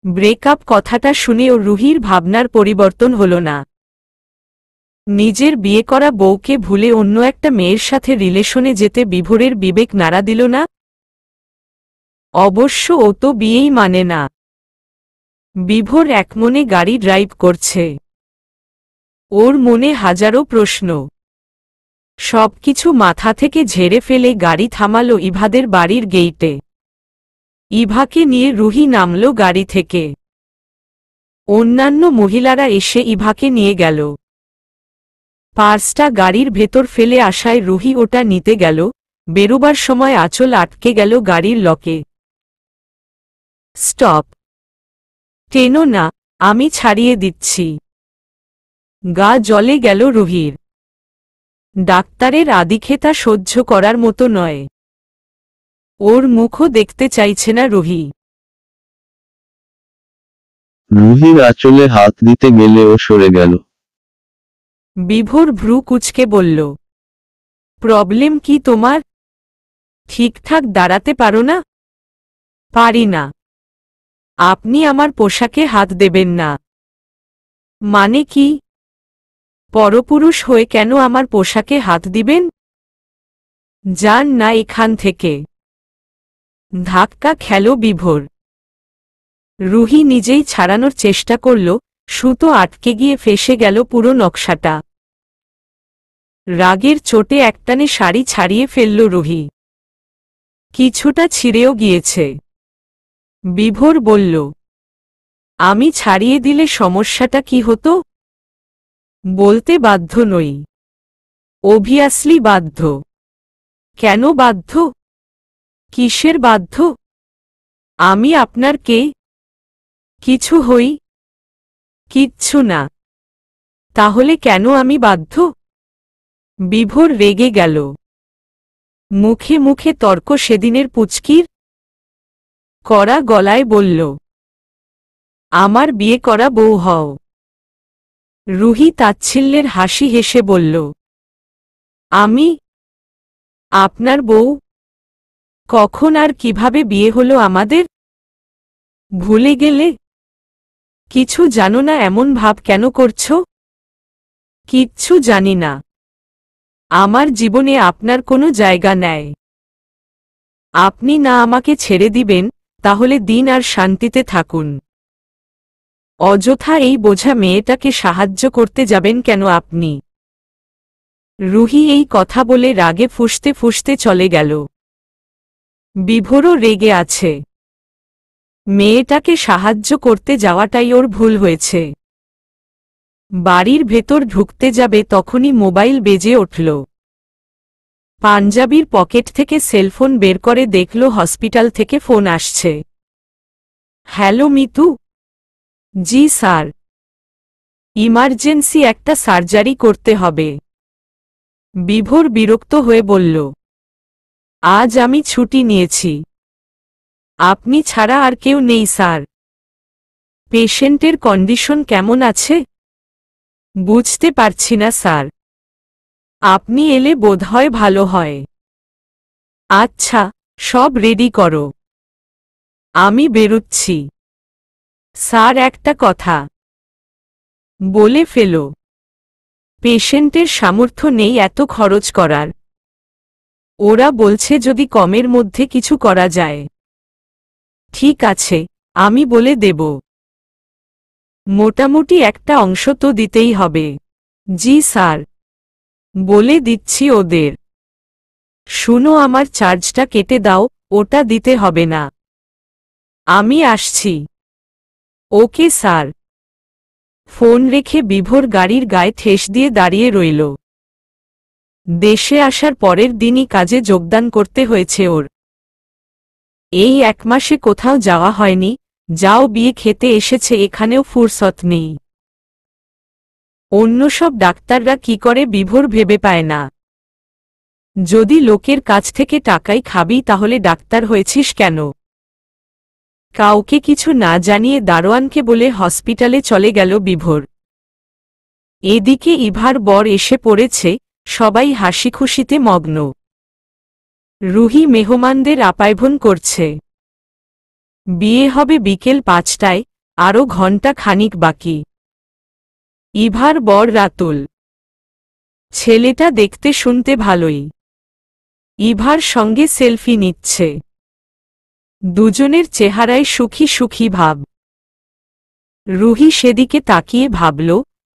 Breakup কথাটা শুনেও রুহির ভাবনার পরিবর্তন হলো না। নিজের বিয়ে করা বউকে ভুলে অন্য একটা মেয়ের সাথে রিলেশনে যেতে বিভোরের বিবেক নাড়া দিল না। অবশ্য ও তো বিয়েই মানে না। বিভোর একমনে গাড়ি ড্রাইভ করছে। ওর মনে হাজারো প্রশ্ন। সবকিছু মাথা থেকে ঝেড়ে ফেলে গাড়ি থামালো ইভাদের বাড়ির গেইটে। ইভাকে নিয়ে রুহি নামল গাড়ি থেকে। অন্যান্য মহিলারা এসে ইভাকে নিয়ে গেল। পার্সটা গাড়ির ভেতর ফেলে আসায় রুহি ওটা নিতে গেল। বেরোবার সময় আঁচল আটকে গেল গাড়ির লকে। স্টপ! টেনো না, আমি ছাড়িয়ে দিচ্ছি। গা জ্বলে গেল রুহির। ডাক্তারের আদিক্ষেতা সহ্য করার মতো নয়। ওর মুখও দেখতে চাইছে না রুহি। রুহির আঁচলে হাত দিতে গেলে ও সরে গেল। বিভোর ভ্রু কুঁচকে বলল, প্রবলেম কি তোমার? ঠিকঠাক দাঁড়াতে পারো না? পারি না। আপনি আমার পোশাকে হাত দেবেন না। মানে কি? পরপুরুষ হয়ে কেন আমার পোশাকে হাত দিবেন? যান না এখান থেকে। ধাক্কা খেল বিভোর। রুহি নিজেই ছাড়ানোর চেষ্টা করল, সুতো আটকে গিয়ে ফেসে গেল পুরো নকশাটা। রাগের চোটে একটানে শাড়ি ছাড়িয়ে ফেলল রুহি। কিছুটা ছিঁড়েও গিয়েছে। বিভোর বলল, আমি ছাড়িয়ে দিলে সমস্যাটা কি হতো? বলতে বাধ্য নই। অবভিয়াসলি বাধ্য। কেন বাধ্য? কিসের বাধ্য? আমি আপনার কে? কিছু হই? কিচ্ছু না। তাহলে কেন আমি বাধ্য? বিভোর রেগে গেল। মুখে মুখে তর্ক সেদিনের পুচকির। কড়া গলায় বলল, আমার বিয়ে করা বউ হও। রুহি তাচ্ছিল্যের হাসি হেসে বলল, আমি আপনার বউ? কখন আর কিভাবে বিয়ে হলো আমাদের? ভুলে গেলে? কিছু জানো না এমন ভাব কেন করছো? কিচ্ছু জানি না। আমার জীবনে আপনার কোনো জায়গা নেই। আপনি না আমাকে ছেড়ে দিবেন, তাহলে দিন আর শান্তিতে থাকুন। অযথা এই বোঝা মেয়েটাকে সাহায্য করতে যাবেন কেন আপনি? রুহি এই কথা বলে রাগে ফুঁসতে ফুঁসতে চলে গেল। বিভোরও রেগে আছে। মেয়েটাকে সাহায্য করতে যাওয়াটাই ওর ভুল হয়েছে। বাড়ির ভেতর ঢুকতে যাবে তখনই মোবাইল বেজে উঠল। পাঞ্জাবির পকেট থেকে সেলফোন বের করে দেখল হসপিটাল থেকে ফোন আসছে। হ্যালো মিতু। জি স্যার। ইমার্জেন্সি একটা সার্জারি করতে হবে। বিভোর বিরক্ত হয়ে বলল, আজ আমি ছুটি নিয়েছি। আপনি ছাড়া আর কেউ নেই স্যার। পেশেন্টের কন্ডিশন কেমন আছে? বুঝতে পারছি না স্যার। আপনি এলে বোধহয় ভালো হয়। আচ্ছা, সব রেডি করো। আমি বেরুচ্ছি। স্যার একটা কথা বলে ফেলো। পেশেন্টের সামর্থ্য নেই এত খরচ করার। ওরা বলছে যদি কমের মধ্যে কিছু করা যায়। ঠিক আছে, আমি বলে দেব। মোটামুটি একটা অংশ তো দিতেই হবে। জি স্যার। বলে দিচ্ছি ওদের। শুনো আমার চার্জটা কেটে দাও, ওটা দিতে হবে না। আমি আসছি। Okay sir. ফোন রেখে বিভোর গাড়ির গায়ে ঠেস দিয়ে দাঁড়িয়ে রইল। দেশে আসার পরের দিনই কাজে যোগদান করতে হয়েছে ওর। এই 1 মাসে কোথাও যাওয়া হয়নি, যাও বিয়ে খেতে এসেছে এখানেও ফুরসত নেই। অন্য সব ডাক্তাররা কি করে বিভোর ভেবে পায় না। যদি লোকের কাছ থেকে টাকাই খাবি তাহলে ডাক্তার হয়েছিস কেন? কাউকে কিছু না জানিয়ে দারোয়ানকে বলে হসপিটালে চলে গেল বিভোর। এদিকে ইভার বর এসে পড়েছে, সবাই হাসিখুশিতে মগ্ন। রুহি মেহমানদের আপ্যায়ন করছে। বিয়ে হবে বিকেল 5টায়, আরো ঘন্টা খানিক বাকি। ইভার বর রাতুল। ছেলেটা দেখতে শুনতে ভালোই। ইভার সঙ্গে সেলফি নিচ্ছে। দুজনের চেহারায় সুখী সুখী ভাব। রুহি সেদিকে তাকিয়ে ভাবল,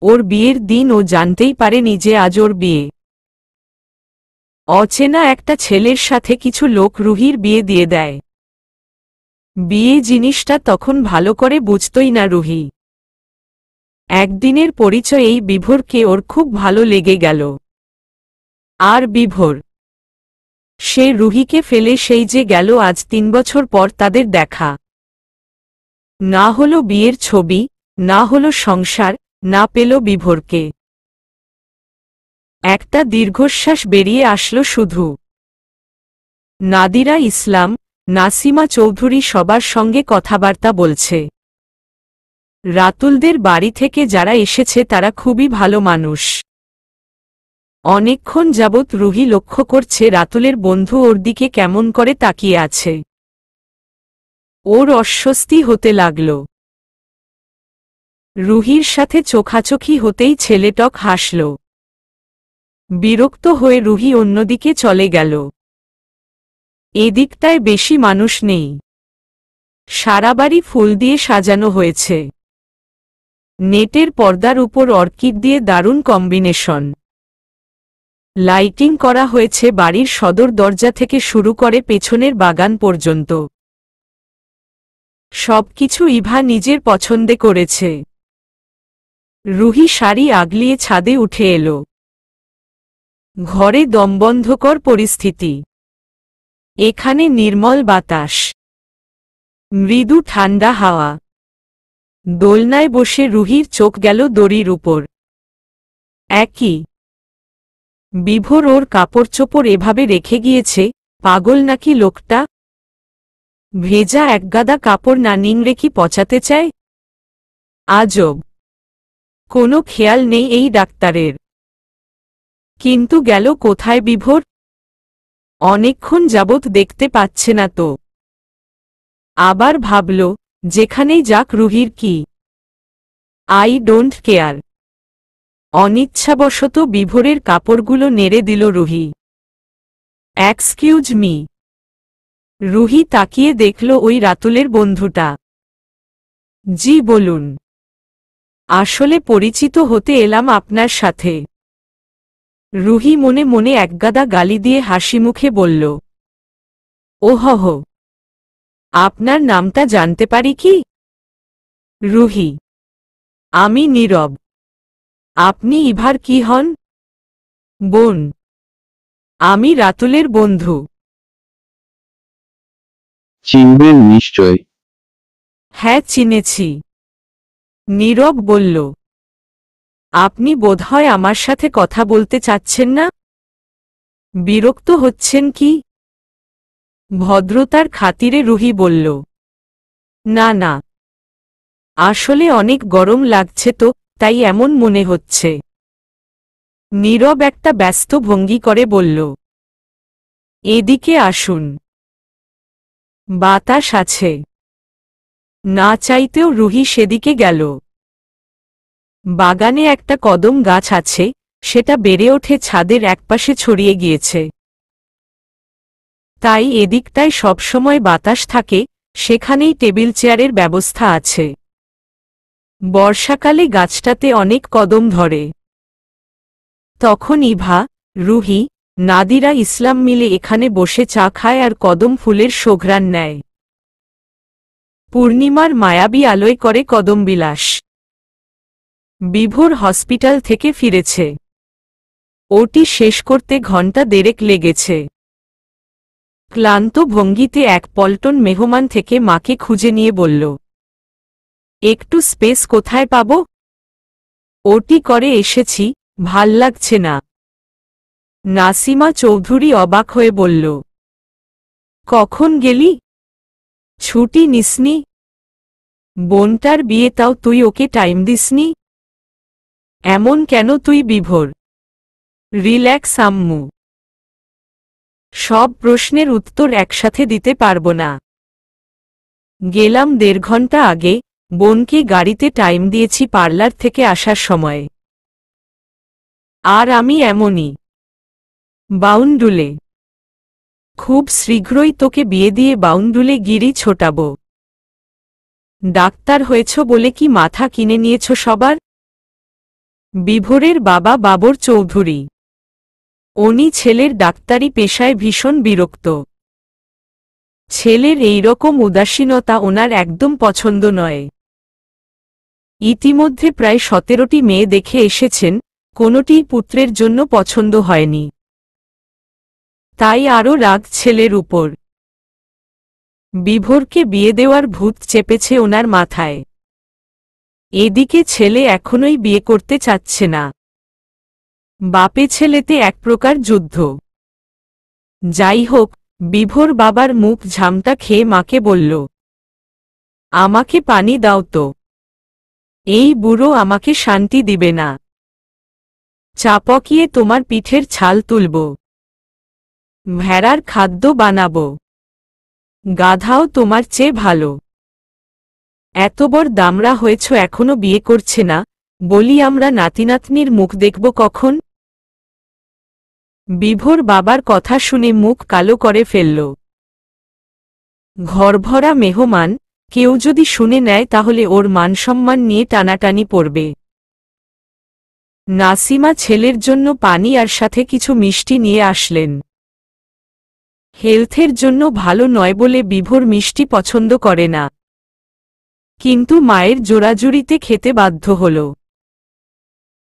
ওর বিয়ের দিন ও জানতেই পারেনি যে আজ ওর বিয়ে। অচেনা একটা ছেলের সাথে কিছু লোক রুহির বিয়ে দিয়ে দেয়। বিয়ে জিনিসটা তখন ভালো করে বুঝতই না রুহি। একদিনের পরিচয় এই বিভোরকে ওর খুব ভালো লেগে গেল। আর বিভোর, সে রুহিকে ফেলে সেই যে গেল আজ 3 বছর পর তাদের দেখা। না হলো বিয়ের ছবি, না হলো সংসার, না পেল বিভোরকে। একটা দীর্ঘশ্বাস বেরিয়ে আসলো শুধু। নাদিরা ইসলাম, নাসিমা চৌধুরী সবার সঙ্গে কথাবার্তা বলছে। রাতুলদের বাড়ি থেকে যারা এসেছে তারা খুবই ভালো মানুষ। অনেকক্ষণ যাবৎ রুহি লক্ষ্য করছে রাতুলের বন্ধু ওর দিকে কেমন করে তাকিয়ে আছে। ওর অস্বস্তি হতে লাগল। রুহির সাথে চোখাচোখি হতেই ছেলেটক হাসল। বিরক্ত হয়ে রুহি অন্যদিকে চলে গেল। এদিকটায় বেশি মানুষ নেই। সারা বাড়ি ফুল দিয়ে সাজানো হয়েছে। নেটের পর্দার উপর অর্কিড দিয়ে দারুণ কম্বিনেশন। লাইটিং করা হয়েছে বাড়ির সদর দরজা থেকে শুরু করে পেছনের বাগান পর্যন্ত। সবকিছু ইভা নিজের পছন্দে করেছে। রুহি শাড়ি আগলিয়ে ছাদে উঠে এলো। ঘরে দমবন্ধকর পরিস্থিতি। এখানে নির্মল বাতাস, মৃদু ঠান্ডা হাওয়া। দোলনায় বসে রুহির চোখ গেল দড়ির উপর। একই বিভোর ওর কাপড়চোপড় এভাবে রেখে গিয়েছে, পাগল নাকি লোকটা? ভেজা একগাদা কাপড় না নিংড়ে কি পচাতে চায়? আজব। কোনো খেয়াল নেই এই ডাক্তারের। কিন্তু গেল কোথায় বিভোর? অনেকক্ষণ যাবৎ দেখতে পাচ্ছে না তো। আবার ভাবল, যেখানেই যাক রুহির কি, আই ডোন্ট কেয়ার। অনিচ্ছাবশত বিভোরের কাপড়গুলো নেড়ে দিল রুহি। Excuse me. রুহি তাকিয়ে দেখল ওই রাতুলের বন্ধুটা। জি বলুন। আসলে পরিচিত হতে এলাম আপনার সাথে। রুহি মনে মনে একগাদা গালি দিয়ে হাসিমুখে বলল, ওহহ, আপনার নামটা জানতে পারি কি? রুহি। আমি নীরব। আপনি ইভার কি হন? বোন। আমি রাতুলের বন্ধু। চিনবেন নিশ্চয়। হ্যাঁ চিনেছি। নীরব বলল, আপনি বোধহয় আমার সাথে কথা বলতে চাচ্ছেন না? বিরক্ত হচ্ছেন কি? ভদ্রতার খাতিরে রুহি বলল, না না, আসলে অনেক গরম লাগছে তো, তাই এমন মনে হচ্ছে। নীরব একটা ব্যস্ত ভঙ্গি করে বলল, এদিকে আসুন। বাতাস আছে। না চাইতেও রুহি সেদিকে গেল। বাগানে একটা কদম গাছ আছে, সেটা বেড়ে ওঠে ছাদের একপাশে ছড়িয়ে গিয়েছে। তাই এদিকটায় সবসময় বাতাস থাকে, সেখানেই টেবিল চেয়ারের ব্যবস্থা আছে। বর্ষাকালে গাছটাতে অনেক কদম ধরে। তখন ইভা, রুহি, নাদিরা ইসলাম মিলে এখানে বসে চা খায় আর কদম ফুলের সোঘ্রাণ নেয়। পূর্ণিমার মায়াবী আলোয় করে কদমবিলাস। বিভোর হসপিটাল থেকে ফিরেছে। ওটি শেষ করতে ঘণ্টা দেড়েক লেগেছে। ক্লান্ত ভঙ্গিতে এক পল্টন মেহমান থেকে মাকে খুঁজে নিয়ে বলল, একটু স্পেস কোথায় পাব? ওটি করে এসেছি, ভাল লাগছে না। নাসিমা চৌধুরী অবাক হয়ে বলল, কখন গেলি? ছুটি নিসনি? বোনটার বিয়ে, তাও তুই ওকে টাইম দিসনি? এমন কেন তুই বিভোর? রিল্যাক্স আম্মু। সব প্রশ্নের উত্তর একসাথে দিতে পারব না। গেলাম 1.5 ঘন্টা আগে, বোনকে গাড়িতে টাইম দিয়েছি পার্লার থেকে আসার সময়। আর আমি এমনই বাউন্ডুলে। খুব শীঘ্রই তোকে বিয়ে দিয়ে বাউন্ডুলে গিরি ছোটাব। ডাক্তার হয়েছ বলে কি মাথা কিনে নিয়েছ সবার? বিভোরের বাবা বাবর চৌধুরী। উনি ছেলের ডাক্তারি পেশায় ভীষণ বিরক্ত। ছেলের এইরকম উদাসীনতা ওনার একদম পছন্দ নয়। ইতিমধ্যে প্রায় 17টি মেয়ে দেখে এসেছেন, কোনোটিই পুত্রের জন্য পছন্দ হয়নি। তাই আরও রাগ ছেলের উপর। বিভোরকে বিয়ে দেওয়ার ভূত চেপেছে ওনার মাথায়। এদিকে ছেলে এখনোই বিয়ে করতে চাচ্ছে না। বাপে ছেলেতে এক প্রকার যুদ্ধ। যাই হোক, বিভোর বাবার মুখ ঝামটা খেয়ে মাকে বলল, আমাকে পানি দাও তো, এই বুড়ো আমাকে শান্তি দিবে না। চাপকিয়ে তোমার পিঠের ছাল তুলব, ভেড়ার খাদ্য বানাব, গাধাও তোমার চেয়ে ভালো। এত বড় দামড়া হয়েছ এখনো বিয়ে করছে না, বলি আমরা নাতিনাতনির মুখ দেখব কখন? বিভোর বাবার কথা শুনে মুখ কালো করে ফেলল। ঘরভরা মেহমান, কেউ যদি শুনে নেয় তাহলে ওর মানসম্মান নিয়ে টানাটানি পড়বে। নাসিমা ছেলের জন্য পানি আর সাথে কিছু মিষ্টি নিয়ে আসলেন। হেলথের জন্য ভালো নয় বলে বিভোর মিষ্টি পছন্দ করে না, কিন্তু মায়ের জোরাজুরিতে খেতে বাধ্য হল।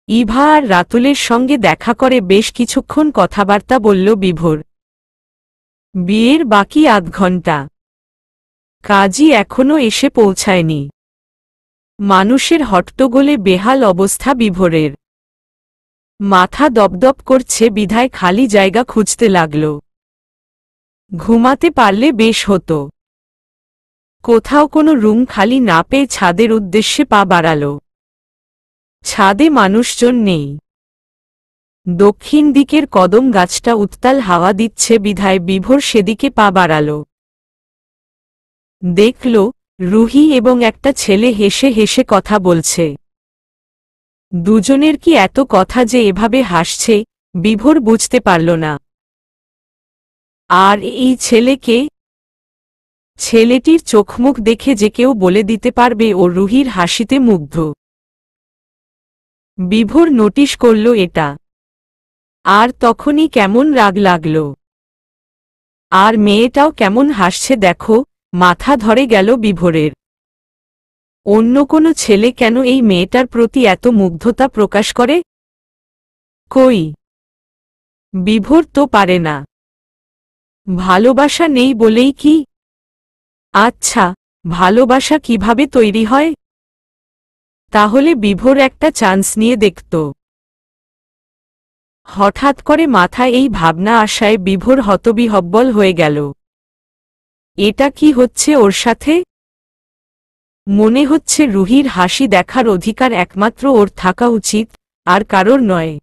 ইভা আর রাতুলের সঙ্গে দেখা করে বেশ কিছুক্ষণ কথাবার্তা বলল বিভোর। বিয়ের বাকি আধ ঘন্টা। কাজী এখনো এসে পৌঁছায়নি। মানুষের হট্টগোলে বেহাল অবস্থা বিভোরের। মাথা দপদপ করছে বিধায় খালি জায়গা খুঁজতে লাগল। ঘুমাতে পারলে বেশ হতো। কোথাও কোনো রুম খালি না পেয়ে ছাদের উদ্দেশ্যে পা বাড়াল। ছাদে মানুষজন নেই। দক্ষিণ দিকের কদম গাছটা উত্তাল হাওয়া দিচ্ছে বিধায় বিভোর সেদিকে পা বাড়াল। দেখল, রুহি এবং একটা ছেলে হেসে হেসে কথা বলছে। দুজনের কি এত কথা যে এভাবে হাসছে, বিভোর বুঝতে পারল না। আর এই ছেলেকে? ছেলেটির চোখমুখ দেখে যে কেউ বলে দিতে পারবে ও রুহির হাসিতে মুগ্ধ। বিভোর নোটিশ করল এটা। আর তখনই কেমন রাগ লাগল। আর মেয়েটাও কেমন হাসছে দেখো, মাথা ধরে গেল বিভোরের। অন্য কোনো ছেলে কেন এই মেয়েটার প্রতি এত মুগ্ধতা প্রকাশ করে? কই, বিভোর তো পারে না। ভালোবাসা নেই বলেই কি? আচ্ছা, ভালোবাসা কিভাবে তৈরি হয়? তাহলে বিভোর একটা চান্স নিয়ে দেখত। হঠাৎ করে মাথায় এই ভাবনা আসায় বিভোর হতবিহ্বল হয়ে গেল। এটা কি হচ্ছে ওর সাথে? মনে হচ্ছে রুহির হাসি দেখার অধিকার একমাত্র ওর থাকা উচিত, আর কারোর নয়।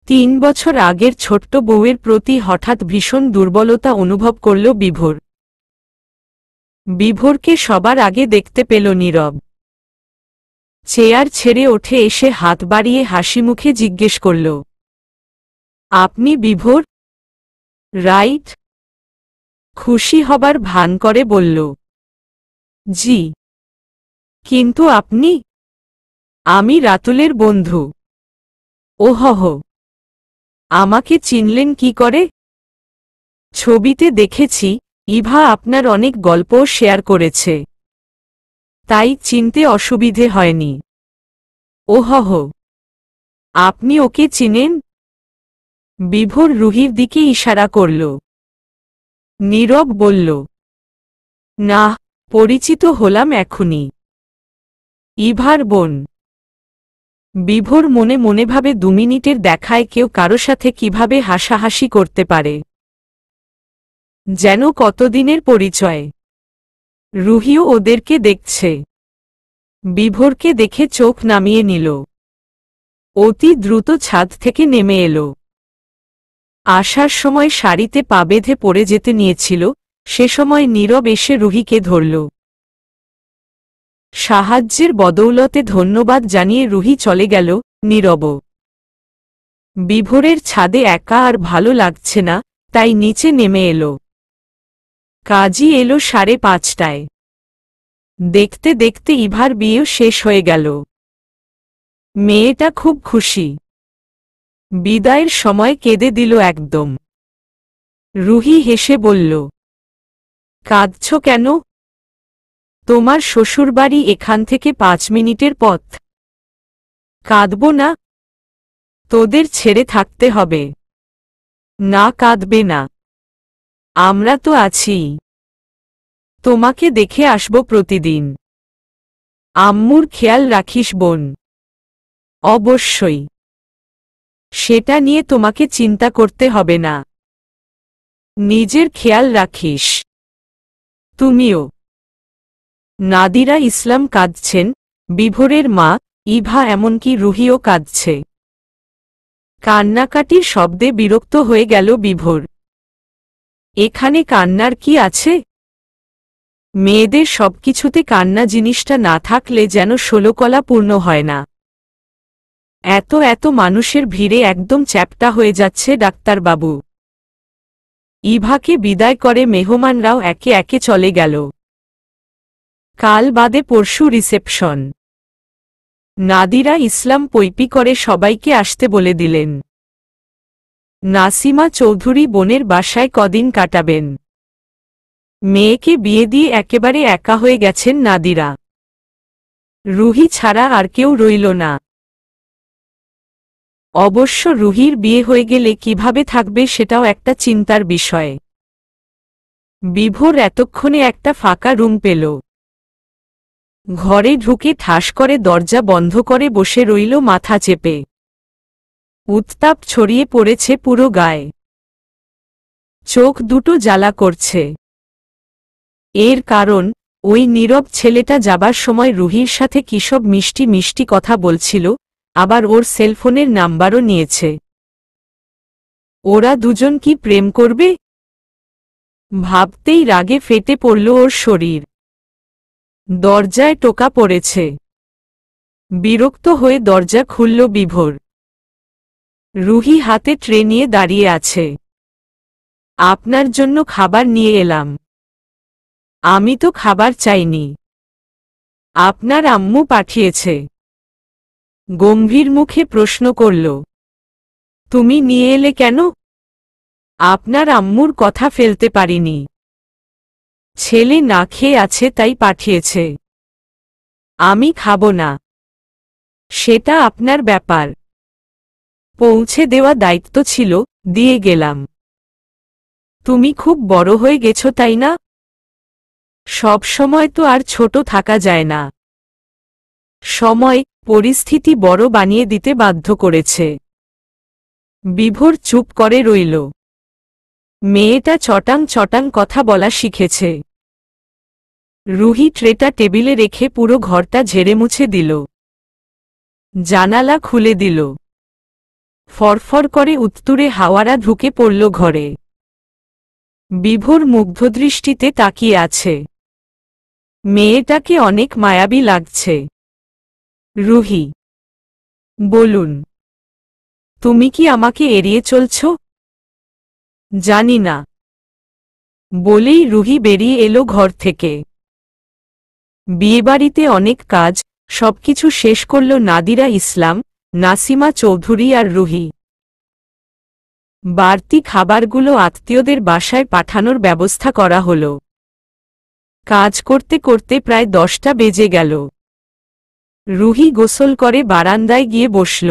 3 বছর আগের ছোট্ট বউয়ের প্রতি হঠাৎ ভীষণ দুর্বলতা অনুভব করল বিভোর। বিভোরকে সবার আগে দেখতে পেল নীরব। চেয়ার ছেড়ে ওঠে এসে হাত বাড়িয়ে হাসি মুখে জিজ্ঞেস করল, আপনি বিভোর? রাইট? খুশি হবার ভান করে বলল, জি। কিন্তু আপনি? আমি রাতুলের বন্ধু। ওহহ, আমাকে চিনলেন কি করে? ছবিতে দেখেছি, ইভা আপনার অনেক গল্পও শেয়ার করেছে, তাই চিনতে অসুবিধে হয়নি। ওহহ, আপনি ওকে চিনেন? বিভোর রুহির দিকে ইশারা করল। নীরব বলল, না, পরিচিত হলাম এখনই। ইভার বোন। বিভোর মনে মনে ভাবে 2 মিনিটের দেখায় কেউ কারো সাথে কিভাবে হাসাহাসি করতে পারে, যেন কতদিনের পরিচয়। রুহিও ওদেরকে দেখছে। বিভোরকে দেখে চোখ নামিয়ে নিল। অতি দ্রুত ছাদ থেকে নেমে এলো। আসার সময় শাড়িতে পা বেঁধে পড়ে যেতে নিয়েছিল, সে সময় নীরব এসে রুহিকে ধরল। সাহায্যের বদৌলতে ধন্যবাদ জানিয়ে রুহি চলে গেল, নীরব। বিভোরের ছাদে একা আর ভালো লাগছে না, তাই নিচে নেমে এলো। কাজী এলো 5:30টায়। দেখতে দেখতে ইভার বিয়েও শেষ হয়ে গেল। মেয়েটা খুব খুশি। বিদায়ের সময় কেঁদে দিল একদম। রুহি হেসে বলল, কাঁদছ কেন? তোমার শ্বশুরবাড়ি এখান থেকে 5 মিনিটের পথ। কাঁদব না? তোদের ছেড়ে থাকতে হবে। না, কাঁদবে না, আমরা তো আছি। তোমাকে দেখে আসব প্রতিদিন। আম্মুর খেয়াল রাখিস বোন। অবশ্যই। সেটা নিয়ে তোমাকে চিন্তা করতে হবে না। নিজের খেয়াল রাখিস। তুমিও। নাদিরা ইসলাম কাঁদছেন, বিভোরের মা, ইভা, এমনকি রুহিও কাঁদছে। কান্নাকাটির শব্দে বিরক্ত হয়ে গেল বিভোর। এখানে কান্নার কি আছে? মেয়েদের সবকিছুতে কান্না জিনিসটা না থাকলে যেন ষোলকলা পূর্ণ হয় না। এত এত মানুষের ভিড়ে একদম চ্যাপ্টা হয়ে যাচ্ছে ডাক্তারবাবু। ইভাকে বিদায় করে মেহমানরাও একে একে চলে গেল। কাল বাদে পরশু রিসেপশন। নাদিরা ইসলাম পৈপি করে সবাইকে আসতে বলে দিলেন। নাসিমা চৌধুরী বোনের বাসায় কদিন কাটাবেন। মেয়েকে বিয়ে দিয়ে একেবারে একা হয়ে গেছেন নাদিরা। রুহি ছাড়া আর কেউ রইল না। অবশ্য রুহির বিয়ে হয়ে গেলে কিভাবে থাকবে সেটাও একটা চিন্তার বিষয়। বিভোর এতক্ষণে একটা ফাঁকা রুম পেল। ঘরে ঢুকে ঠাস করে দরজা বন্ধ করে বসে রইল মাথা চেপে। উত্তাপ ছড়িয়ে পড়েছে পুরো গায়ে। চোখ দুটো জ্বালা করছে। এর কারণ, ওই নীরব ছেলেটা যাবার সময় রুহির সাথে কিসব মিষ্টি মিষ্টি কথা বলছিল, আবার ওর সেলফোনের নাম্বারও নিয়েছে। ওরা দুজন কি প্রেম করবে? ভাবতেই রাগে ফেটে পড়ল ওর শরীর। দরজায় টোকা পড়েছে। বিরক্ত হয়ে দরজা খুলল বিভোর। রুহি হাতে ট্রে নিয়ে দাঁড়িয়ে আছে। আপনার জন্য খাবার নিয়ে এলাম। আমি তো খাবার চাইনি, আপনার আম্মু পাঠিয়েছে। গম্ভীর মুখে প্রশ্ন করল, তুমি নিয়ে এলে কেন? আপনার আম্মুর কথা ফেলতে পারিনি। ছেলে না খেয়ে আছে তাই পাঠিয়েছে। আমি খাব না। সেটা আপনার ব্যাপার। পৌঁছে দেওয়া দায়িত্ব ছিল, দিয়ে গেলাম। তুমি খুব বড় হয়ে গেছো তাই না? সব সময় তো আর ছোট থাকা যায় না। সময়, পরিস্থিতি বড় বানিয়ে দিতে বাধ্য করেছে। বিভোর চুপ করে রইল। মেয়েটা চটাং চটাং কথা বলা শিখেছে। রুহি ট্রেটা টেবিলে রেখে পুরো ঘরটা ঝেড়ে মুছে দিল। জানালা খুলে দিল। ফরফর করে উত্তুরে হাওয়ারা ঢুকে পড়ল ঘরে। বিভোর মুগ্ধদৃষ্টিতে তাকিয়ে আছে। মেয়েটাকে অনেক মায়াবী লাগছে। রুহি, বলুন, তুমি কি আমাকে এড়িয়ে চলছ? জানি না, বলেই রুহি বেরিয়ে এলো ঘর থেকে। বিয়েবাড়িতে অনেক কাজ, সবকিছু শেষ করল নাদিরা ইসলাম, নাসিমা চৌধুরী আর রুহি। বাড়তি খাবারগুলো আত্মীয়দের বাসায় পাঠানোর ব্যবস্থা করা হল। কাজ করতে করতে প্রায় 10টা বেজে গেল। রুহি গোসল করে বারান্দায় গিয়ে বসল।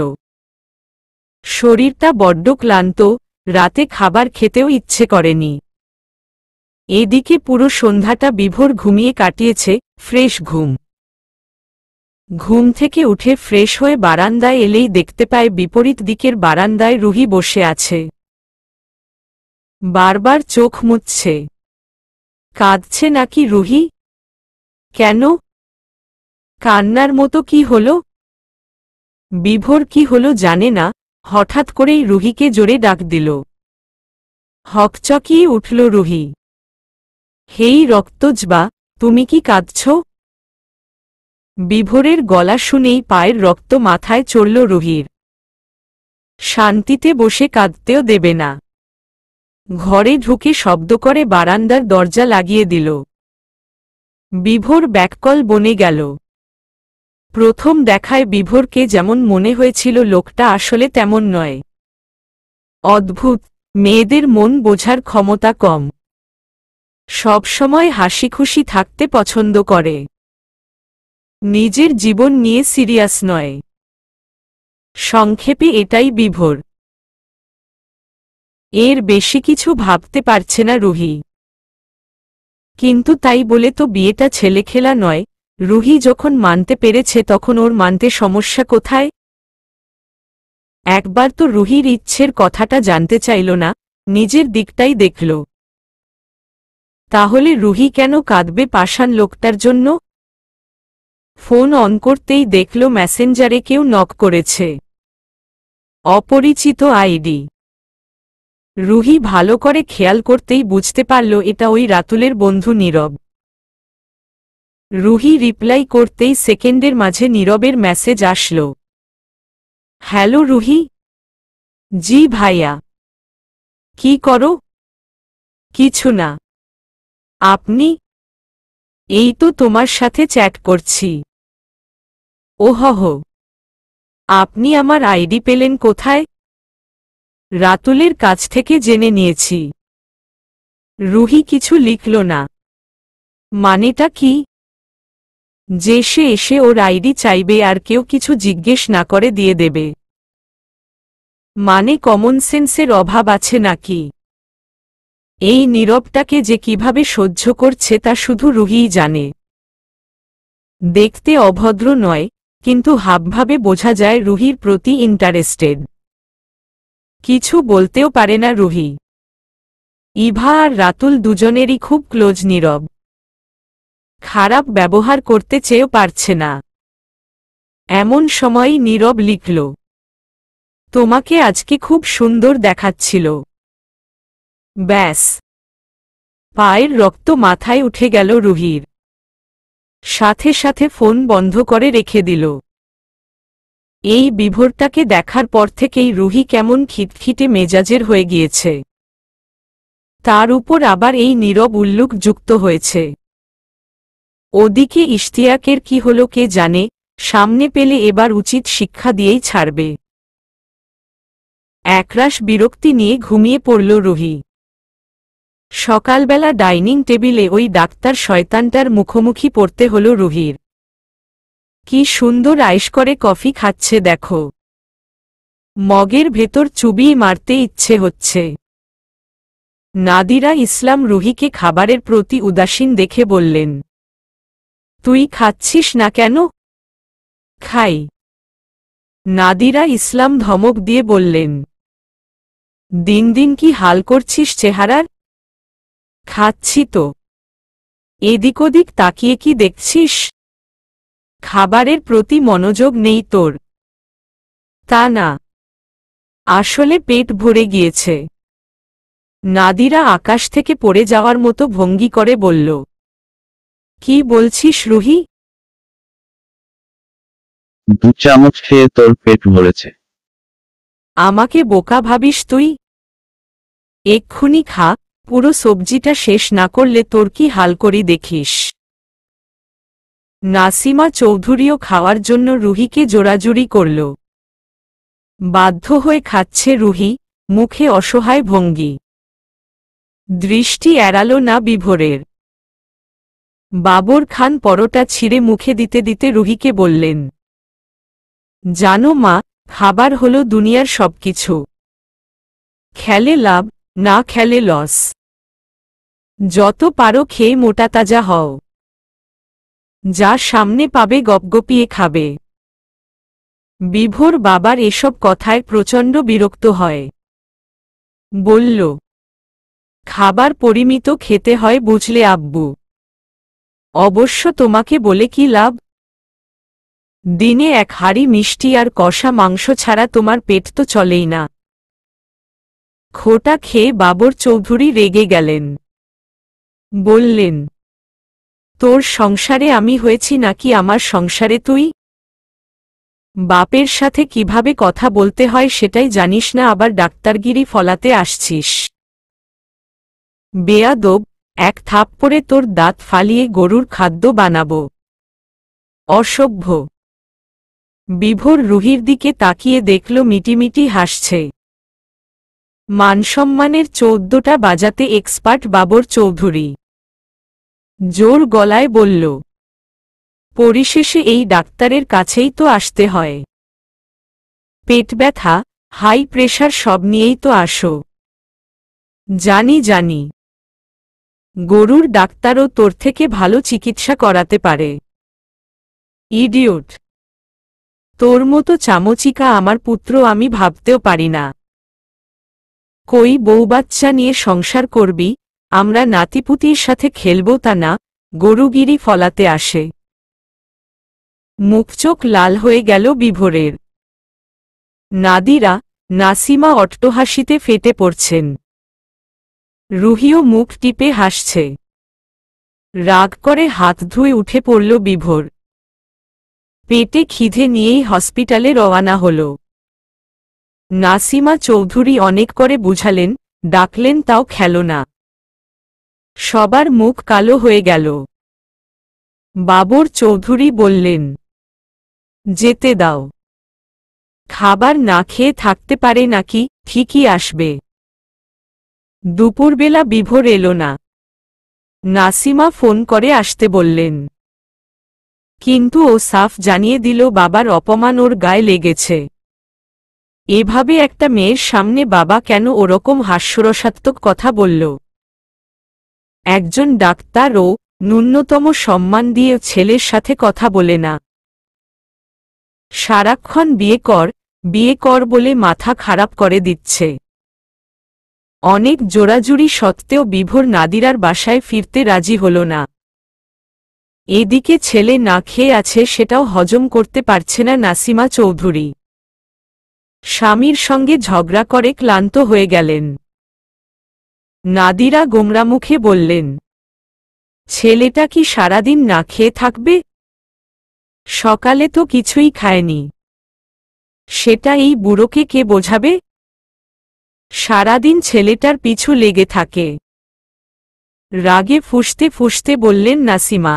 শরীরটা বড্ড ক্লান্ত, রাতে খাবার খেতেও ইচ্ছে করেনি। এদিকে পুরো সন্ধ্যাটা বিভোর ঘুমিয়ে কাটিয়েছে, ফ্রেশ ঘুম। ঘুম থেকে উঠে ফ্রেশ হয়ে বারান্দায় এলেই দেখতে পায় বিপরীত দিকের বারান্দায় রুহি বসে আছে। বারবার চোখ মুছছে। কাঁদছে নাকি রুহি? কেন? কান্নার মতো কি হলো? বিভোর কি হলো জানে না, হঠাৎ করেই রুহিকে জোরে ডাক দিল। হকচকিয়ে উঠল রুহি। হেই রক্তজবা, তুমি কি কাঁদছ? বিভোরের গলা শুনেই পায়ের রক্ত মাথায় চড়ল রুহির। শান্তিতে বসে কাঁদতেও দেবে না। ঘরে ঢুকে শব্দ করে বারান্দার দরজা লাগিয়ে দিল। বিভোর ব্যাককল বনে গেল। প্রথম দেখায় বিভোরকে যেমন মনে হয়েছিল লোকটা আসলে তেমন নয়। অদ্ভুত, মেয়েদের মন বোঝার ক্ষমতা কম। সবসময় হাসিখুশি থাকতে পছন্দ করে। নিজের জীবন নিয়ে সিরিয়াস নয়। সংক্ষেপে এটাই বিভোর। এর বেশি কিছু ভাবতে পারছে না রুহি। কিন্তু তাই বলে তো বিয়েটা ছেলেখেলা নয়। রুহি যখন মানতে পেরেছে তখন ওর মানতে সমস্যা কোথায়? একবার তো রুহির ইচ্ছের কথাটা জানতে চাইল না, নিজের দিকটাই দেখল। তাহলে রুহি কেন কাঁদবে পাষাণ লোকটার জন্য? ফোন অন করতেই দেখল মেসেঞ্জারে কেউ নক করেছে। অপরিচিত আইডি। রুহি ভালো করে খেয়াল করতেই বুঝতে পারল এটা ওই রাতুলের বন্ধু নীরব। রুহি রিপ্লাই করতেই সেকেন্ডের মাঝে নীরবের মেসেজ আসল। হ্যালো রুহি। জি ভাইয়া। কি করো? কিছু না। আপনি? এই তো তোমার সাথে চ্যাট করছি। ওহহ, আপনি আমার আইডি পেলেন কোথায়? রাতুলের কাছ থেকে জেনে নিয়েছি। রুহি কিছু লিখল না। মানেটা কি? যে সে এসে ওর আইডি চাইবে আর কেউ কিছু জিজ্ঞেস না করে দিয়ে দেবে? মানে কমন সেন্সের অভাব আছে নাকি? এই নীরবটাকে যে কিভাবে সহ্য করছে তা শুধু রুহিই জানে। দেখতে অভদ্র নয়, কিন্তু হাবভাবে বোঝা যায় রুহির প্রতি ইন্টারেস্টেড। কিছু বলতেও পারে না রুহি। ইভা আর রাতুল দুজনেরই খুব ক্লোজ নীরব। খারাপ ব্যবহার করতে চেয়েও পারছে না। এমন সময়ই নীরব লিখল, তোমাকে আজকে খুব সুন্দর দেখাচ্ছিল। ব্যাস, পায়ের রক্ত মাথায় উঠে গেল রুহির। সাথে সাথে ফোন বন্ধ করে রেখে দিল। এই বিভোরটাকে দেখার পর থেকেই রুহি কেমন খিটখিটে মেজাজের হয়ে গিয়েছে। তার উপর আবার এই নীরব উল্লুক যুক্ত হয়েছে। ওদিকে ইশতিয়াকের কি হলো কে জানে, সামনে পেলে এবার উচিত শিক্ষা দিয়েই ছাড়বে। একরাশ বিরক্তি নিয়ে ঘুমিয়ে পড়ল রুহি। সকালবেলা ডাইনিং টেবিলে ওই ডাক্তার শয়তানটার মুখোমুখি পড়তে হল রুহির। কি সুন্দর আয়েশ করে কফি খাচ্ছে দেখো। মগের ভেতর চুবিয়ে মারতে ইচ্ছে হচ্ছে। নাদিরা ইসলাম রুহিকে খাবারের প্রতি উদাসীন দেখে বললেন, তুই খাচ্ছিস না কেন? খাই। নাদিরা ইসলাম ধমক দিয়ে বললেন, দিন দিন কি হাল করছিস চেহারার? খাচ্ছি তো। এদিক ওদিক তাকিয়ে কি দেখছিস? খাবারের প্রতি মনোযোগ নেই তোর? তা না, আসলে পেট ভরে গিয়েছে। নাদিরা আকাশ থেকে পড়ে যাওয়ার মতো ভঙ্গি করে বলল, কি বলছিস রুহি? 2 চামচ খেয়ে তোর পেট ভরেছে। আমাকে বোকা ভাবিস তুই? এক্ষুনি খা, পুরো সবজিটা শেষ না করলে তোর কি হাল করি দেখিস। নাসিমা চৌধুরীও খাওয়ার জন্য রুহিকে জোরাজুরি করল। বাধ্য হয়ে খাচ্ছে রুহি, মুখে অসহায় ভঙ্গি। দৃষ্টি এড়াল না বিভোরের। বাবর খান পরোটা ছিঁড়ে মুখে দিতে দিতে রুহিকে বললেন, জানো মা, খাবার হলো দুনিয়ার সবকিছু। খেলে লাভ, না খেলে লস। যত পারো খেয়ে মোটা তাজা হও। যা সামনে পাবে গপগপিয়ে খাবে। বিভোর বাবার এসব কথায় প্রচণ্ড বিরক্ত হয়। বলল, খাবার পরিমিত খেতে হয় বুঝলে আব্বু। অবশ্য তোমাকে বলে কি লাভ? দিনে 1 হাঁড়ি মিষ্টি আর কষা মাংস ছাড়া তোমার পেট তো চলেই না। খোটা খেয়ে বাবর চৌধুরী রেগে গেলেন। বললেন, তোর সংসারে আমি হয়েছি নাকি আমার সংসারে তুই? বাপের সাথে কিভাবে কথা বলতে হয় সেটাই জানিস না, আবার ডাক্তারগিরি ফলাতে আসছিস। বেয়াদব, এক থাপ্পড়ে তোর দাঁত ফালিয়ে গরুর খাদ্য বানাবো। অসভ্য। বিভোর রুহির দিকে তাকিয়ে দেখল মিটিমিটি হাসছে। মানসম্মানের 14টা বাজাতে এক্সপার্ট বাবর চৌধুরী জোর গলায় বলল, পরিশেষে এই ডাক্তারের কাছেই তো আসতে হয়। পেট ব্যথা, হাই প্রেশার সব নিয়েই তো আসো। জানি জানি, গরুর ডাক্তারও তোর থেকে ভালো চিকিৎসা করাতে পারে। ইডিয়ট, তোর মতো চামচিকা আমার পুত্র আমি ভাবতেও পারি না। কই বউবাচ্চা নিয়ে সংসার করবি, আমরা নাতিপুতির সাথে খেলব তা না, গরুগিরি ফলাতে আসে। মুখচোখ লাল হয়ে গেল বিভোরের। নাদিরা, নাসিমা অট্টহাসিতে ফেটে পড়ছেন। রুহিও মুখ টিপে হাসছে। রাগ করে হাত ধুয়ে উঠে পড়ল বিভোর। পেটে খিদে নিয়েই হসপিটালে রওয়ানা হল। নাসিমা চৌধুরী অনেক করে বুঝালেন, ডাকলেন, তাও খেল না। সবার মুখ কালো হয়ে গেল। বাবর চৌধুরী বললেন, যেতে দাও। খাবার না খেয়ে থাকতে পারে নাকি, ঠিকই আসবে। দুপুরবেলা বিভোর এলো না। নাসিমা ফোন করে আসতে বললেন, কিন্তু ও সাফ জানিয়ে দিল বাবার অপমান ওর গায়ে লেগেছে। এভাবে একটা মেয়ের সামনে বাবা কেন ওরকম হাস্যরসাত্মক কথা বলল? একজন ডাক্তার ও ন্যূনতম সম্মান দিয়ে ছেলের সাথে কথা বলে না। সারাক্ষণ বিয়ে কর বলে মাথা খারাপ করে দিচ্ছে। অনেক জোরাজুরি সত্ত্বেও বিভোর নাদিরার বাসায় ফিরতে রাজি হল না। এদিকে ছেলে না খেয়ে আছে সেটাও হজম করতে পারছে না নাসিমা চৌধুরী। স্বামীর সঙ্গে ঝগড়া করে ক্লান্ত হয়ে গেলেন। নাদিরা গোমরা মুখে বললেন, ছেলেটা কি সারাদিন না খেয়ে থাকবে? সকালে তো কিছুই খায়নি। সেটা এই বুড়োকে কে বোঝাবে? সারাদিন ছেলেটার পিছু লেগে থাকে। রাগে ফুঁসতে ফুঁসতে বললেন নাসিমা।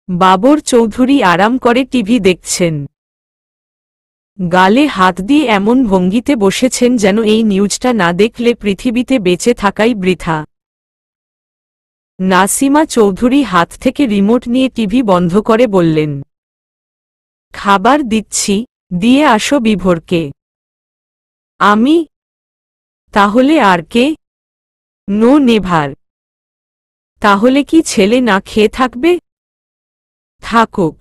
বাবর চৌধুরী আরাম করে টিভি দেখছেন। গালে হাত দিয়ে এমন ভঙ্গিতে বসেছেন যেন এই নিউজটা না দেখলে পৃথিবীতে বেঁচে থাকাই বৃথা। নাসিমা চৌধুরী হাত থেকে রিমোট নিয়ে টিভি বন্ধ করে বললেন, খাবার দিচ্ছি, দিয়ে আসো বিভোরকে। আমি? তাহলে আর কে? No never. তাহলে কি ছেলে না খেয়ে থাকবে? থাকুক।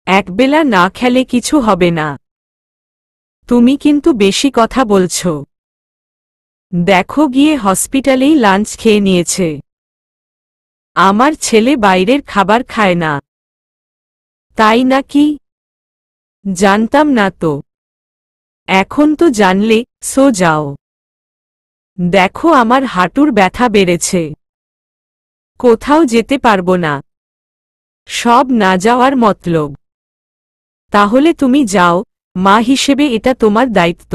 একবেলা না খেলে কিছু হবে না। তুমি কিন্তু বেশি কথা বলছ। দেখো গিয়ে হসপিটালেই লাঞ্চ খেয়ে নিয়েছে। আমার ছেলে বাইরের খাবার খায় না। তাই নাকি? জানতাম না তো। এখন তো জানলে, সো যাও। দেখো আমার হাঁটুর ব্যথা বেড়েছে। কোথাও যেতে পারবো না। সব না যাওয়ার মতলব। তাহলে তুমি যাও, মা হিসেবে এটা তোমার দায়িত্ব।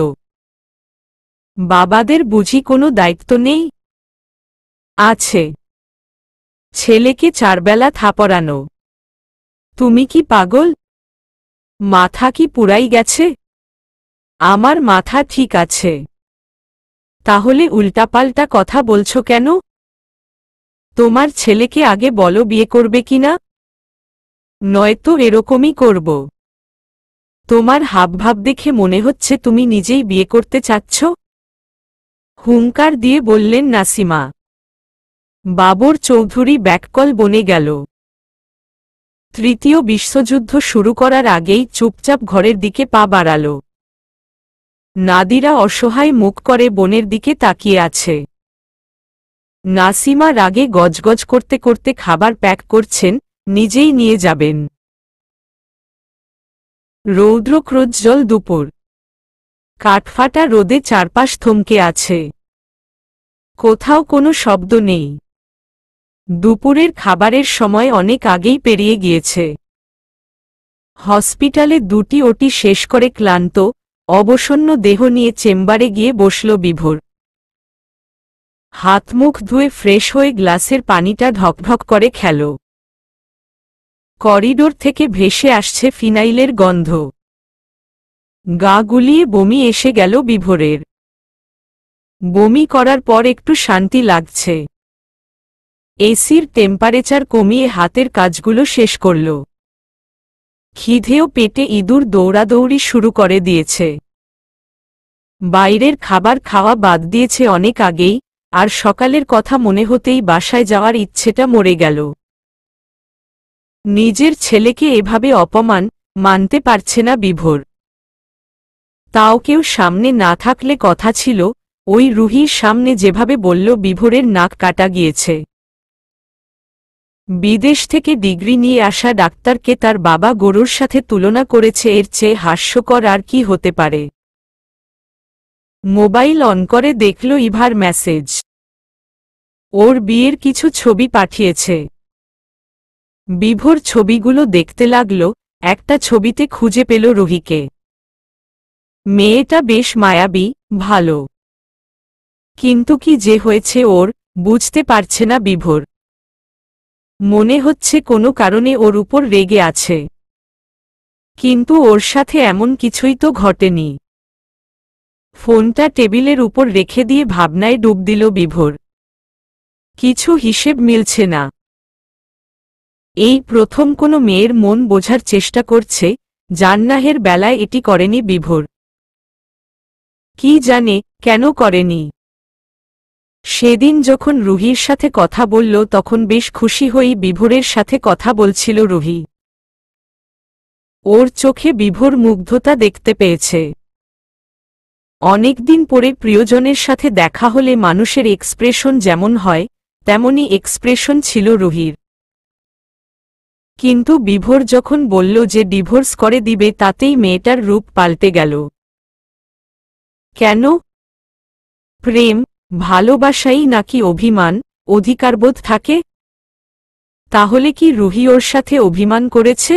বাবাদের বুঝি কোনো দায়িত্ব নেই? আছে। ছেলেকে 4 বেলা থাপড়ানো। তুমি কি পাগল? মাথা কি পুরাই গেছে? আমার মাথা ঠিক আছে। তাহলে উল্টাপাল্টা কথা বলছো কেন? তোমার ছেলেকে আগে বলো বিয়ে করবে কিনা, নয়তো এরকমই করব। তোমার হাবভাব দেখে মনে হচ্ছে তুমি নিজেই বিয়ে করতে চাচ্ছ। হুঙ্কার দিয়ে বললেন নাসিমা। বাবর চৌধুরী ব্যাককল বনে গেল। তৃতীয় বিশ্বযুদ্ধ শুরু করার আগেই চুপচাপ ঘরের দিকে পা বাড়াল। নাদিরা অসহায় মুখ করে বোনের দিকে তাকিয়ে আছে। নাসিমা রাগে গজগজ করতে করতে খাবার প্যাক করছেন, নিজেই নিয়ে যাবেন। রৌদ্রপ্রজ্জ্বল দুপুর। কাঠফাটা রোদে চারপাশ থমকে আছে। কোথাও কোনো শব্দ নেই। দুপুরের খাবারের সময় অনেক আগেই পেরিয়ে গিয়েছে। হসপিটালে 2টি ওটি শেষ করে ক্লান্ত অবসন্ন দেহ নিয়ে চেম্বারে গিয়ে বসল বিভোর। হাত মুখ ধুয়ে ফ্রেশ হয়ে গ্লাসের পানিটা ঢকঢক করে খেল। করিডোর থেকে ভেসে আসছে ফিনাইলের গন্ধ। গা গুলিয়ে বমি এসে গেল বিভোরের। বমি করার পর একটু শান্তি লাগছে। এসির টেম্পারেচার কমিয়ে হাতের কাজগুলো শেষ করল। খিদেও পেটে ইঁদুর দৌড়াদৌড়ি শুরু করে দিয়েছে। বাইরের খাবার খাওয়া বাদ দিয়েছে অনেক আগেই, আর সকালের কথা মনে হতেই বাসায় যাওয়ার ইচ্ছেটা মরে গেল। নিজের ছেলেকে এভাবে অপমান মানতে পারছে না বিভোর। তাও কেউ সামনে না থাকলে কথা ছিল, ওই রুহির সামনে যেভাবে বলল বিভোরের নাক কাটা গিয়েছে। বিদেশ থেকে ডিগ্রি নিয়ে আসা ডাক্তারকে তার বাবা গরুর সাথে তুলনা করেছে, এর চেয়ে হাস্যকর আর কি হতে পারে। মোবাইল অন করে দেখল ইভার মেসেজ। ওর বিয়ের কিছু ছবি পাঠিয়েছে। বিভোর ছবিগুলো দেখতে লাগল। একটা ছবিতে খুঁজে পেল রুহিকে। মেয়েটা বেশ মায়াবী, ভালো। কিন্তু কি যে হয়েছে ওর, বুঝতে পারছে না বিভোর। মনে হচ্ছে কোনো কারণে ওর উপর রেগে আছে। কিন্তু ওর সাথে এমন কিছুই তো ঘটেনি। ফোনটা টেবিলের উপর রেখে দিয়ে ভাবনায় ডুব দিল বিভোর। কিছু হিসেব মিলছে না। এই প্রথম কোনো মেয়ের মন বোঝার চেষ্টা করছে, জান্নাহের বেলায় এটি করেনি বিভোর। কি জানে কেন করেনি। সেদিন যখন রুহির সাথে কথা বলল তখন বেশ খুশি হয়েই বিভোরের সাথে কথা বলছিল রুহি। ওর চোখে বিভোর মুগ্ধতা দেখতে পেয়েছে। অনেকদিন পরে প্রিয়জনের সাথে দেখা হলে মানুষের এক্সপ্রেশন যেমন হয় তেমনই এক্সপ্রেশন ছিল রুহির। কিন্তু বিভোর যখন বলল যে ডিভোর্স করে দিবে তাতেই মেয়েটার রূপ পাল্টে গেল। কেন? প্রেম, ভালোবাসাই নাকি অভিমান, অধিকারবোধ থাকে? তাহলে কি রুহি ওর সাথে অভিমান করেছে?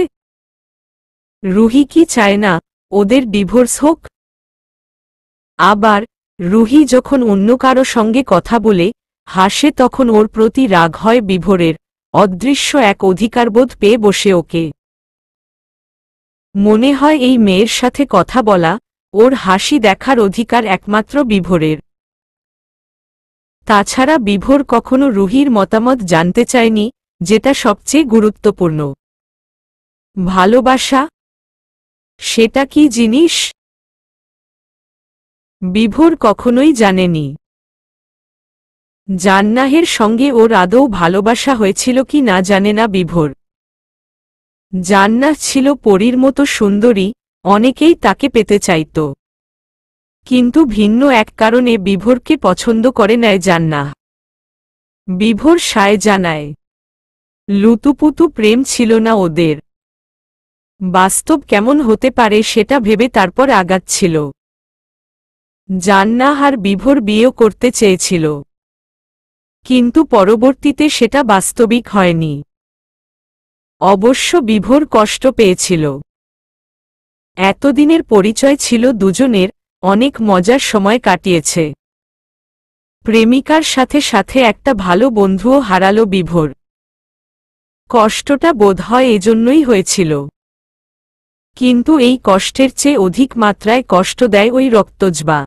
রুহি কি চায় না ওদের ডিভোর্স হোক? আবার রুহি যখন অন্য কারো সঙ্গে কথা বলে হাসে তখন ওর প্রতি রাগ হয় বিভোরের, অদৃশ্য এক অধিকারবোধ পেয়ে বসে ওকে। মনে হয় এই মেয়ের সাথে কথা বলা, ওর হাসি দেখার অধিকার একমাত্র বিভোরের। তাছাড়া বিভোর কখনো রুহির মতামত জানতে চায়নি, যেটা সবচেয়ে গুরুত্বপূর্ণ। ভালোবাসা, সেটা কি জিনিস? বিভোর কখনোই জানেনি। জান্নাহের সঙ্গে ওর আদৌ ভালোবাসা হয়েছিল কি না জানে না বিভোর। জান্নাহ ছিল পরীর মতো সুন্দরী, অনেকেই তাকে পেতে চাইত। কিন্তু ভিন্ন এক কারণে বিভোরকে পছন্দ করে নেয় জান্নাহ। বিভোর সায় জানায়, লুতুপুতু প্রেম ছিল না ওদের। বাস্তব কেমন হতে পারে সেটা ভেবে তারপর আগাচ্ছিল। জান্নাহ আর বিভোর বিয়েও করতে চেয়েছিল, কিন্তু পরবর্তীতে সেটা বাস্তবিক হয়নি। অবশ্য বিভোর কষ্ট পেয়েছিল। এতদিনের পরিচয় ছিল দুজনের, অনেক মজার সময় কাটিয়েছে। প্রেমিকার সাথে সাথে একটা ভালো বন্ধুও হারালো বিভোর। কষ্টটা বোধহয় এজন্যই হয়েছিল। কিন্তু এই কষ্টের চেয়ে অধিক মাত্রায় কষ্ট দেয় ওই রক্তজবা।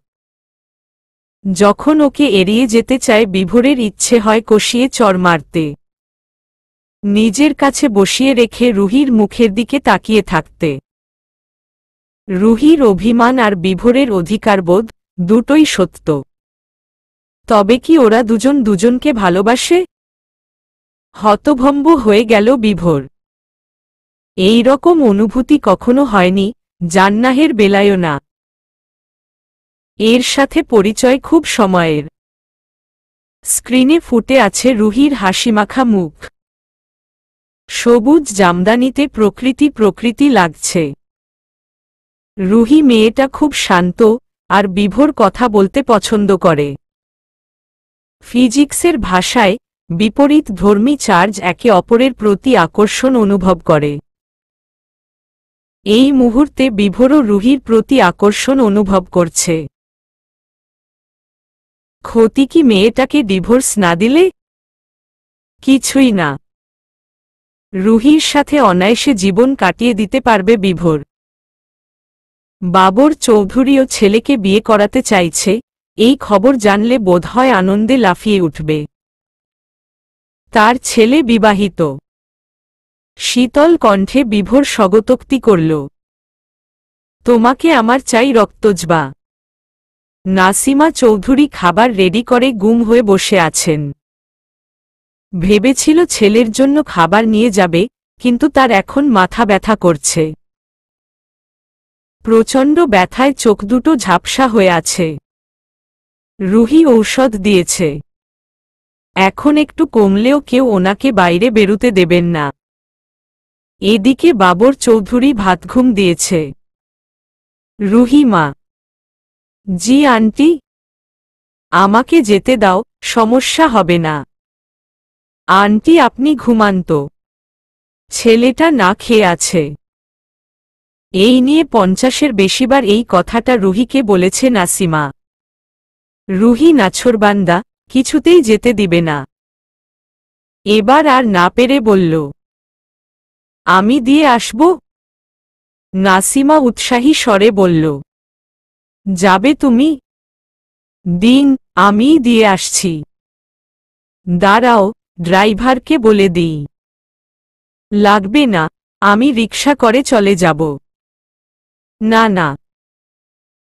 যখন ওকে এড়িয়ে যেতে চায় বিভোরের ইচ্ছে হয় কষিয়ে চড় মারতে। নিজের কাছে বসিয়ে রেখে রুহির মুখের দিকে তাকিয়ে থাকতে। রুহির অভিমান আর বিভোরের অধিকারবোধ, দুটোই সত্য। তবে কি ওরা দুজন দুজনকে ভালোবাসে? হতভম্ব হয়ে গেল বিভোর। এই রকম অনুভূতি কখনো হয়নি, জান্নাহের বেলায়ও না। এর সাথে পরিচয় খুব সময়ের। স্ক্রিনে ফুটে আছে রুহির হাসিমাখা মুখ। সবুজ জামদানিতে প্রকৃতি প্রকৃতি লাগছে। রুহি মেয়েটা খুব শান্ত, আর বিভোর কথা বলতে পছন্দ করে। ফিজিক্সের ভাষায় বিপরীত ধর্মী চার্জ একে অপরের প্রতি আকর্ষণ অনুভব করে। এই মুহূর্তে বিভোরও রুহির প্রতি আকর্ষণ অনুভব করছে। ক্ষতি কি মেয়েটাকে ডিভোর্স না দিলে? কিছুই না। রুহির সাথে অনায়াসে জীবন কাটিয়ে দিতে পারবে বিভোর। বাবর চৌধুরীও ছেলেকে বিয়ে করাতে চাইছে, এই খবর জানলে বোধহয় আনন্দে লাফিয়ে উঠবে। তার ছেলে বিবাহিত। শীতল কণ্ঠে বিভোর স্বগতোক্তি করল। তোমাকে আমার চাই রক্তজবা। নাসিমা চৌধুরী খাবার রেডি করে গুম হয়ে বসে আছেন। ভেবেছিল ছেলের জন্য খাবার নিয়ে যাবে, কিন্তু তার এখন মাথা ব্যথা করছে। প্রচণ্ড ব্যথায় চোখ দুটো ঝাপসা হয়ে আছে। রুহি ঔষধ দিয়েছে। এখন একটু কমলেও কেউ ওনাকে বাইরে বেরুতে দেবেন না। এদিকে বাবর চৌধুরী ভাতঘুম দিয়েছে। রুহি মা। জি আন্টি। আমাকে যেতে দাও, সমস্যা হবে না। আন্টি আপনি ঘুমান তো, ছেলেটা না খেয়ে আছে। এই নিয়ে 50-এর বেশিবার এই কথাটা রুহিকে বলেছে নাসিমা। রুহি নাছোড়বান্দা, কিছুতেই যেতে দিবে না। এবার আর না পেরে বলল, আমি দিয়ে আসব। নাসিমা উৎসাহী স্বরে বলল, যাবে তুমি? দিন, আমিই দিয়ে আসছি। দাঁড়াও, ড্রাইভারকে বলে দিই। লাগবে না, আমি রিকশা করে চলে যাব। না না,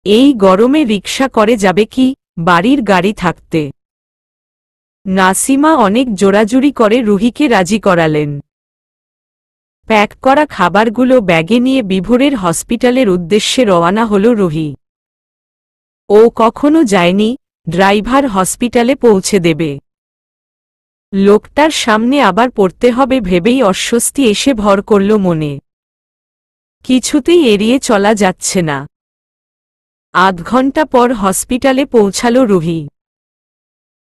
এই গরমে রিকশা করে যাবে কি, বাড়ির গাড়ি থাকতে। নাসিমা অনেক জোরাজুরি করে রুহিকে রাজি করালেন। প্যাক করা খাবারগুলো ব্যাগে নিয়ে বিভোরের হসপিটালের উদ্দেশ্যে রওয়ানা হল রুহি। ও কখনো যায়নি, ড্রাইভার হসপিটালে পৌঁছে দেবে। লোকটার সামনে আবার পড়তে হবে ভেবেই অস্বস্তি এসে ভর করল মনে। কিছুতেই এড়িয়ে চলা যাচ্ছে না। আধ ঘন্টা পর হসপিটালে পৌঁছাল রুহি।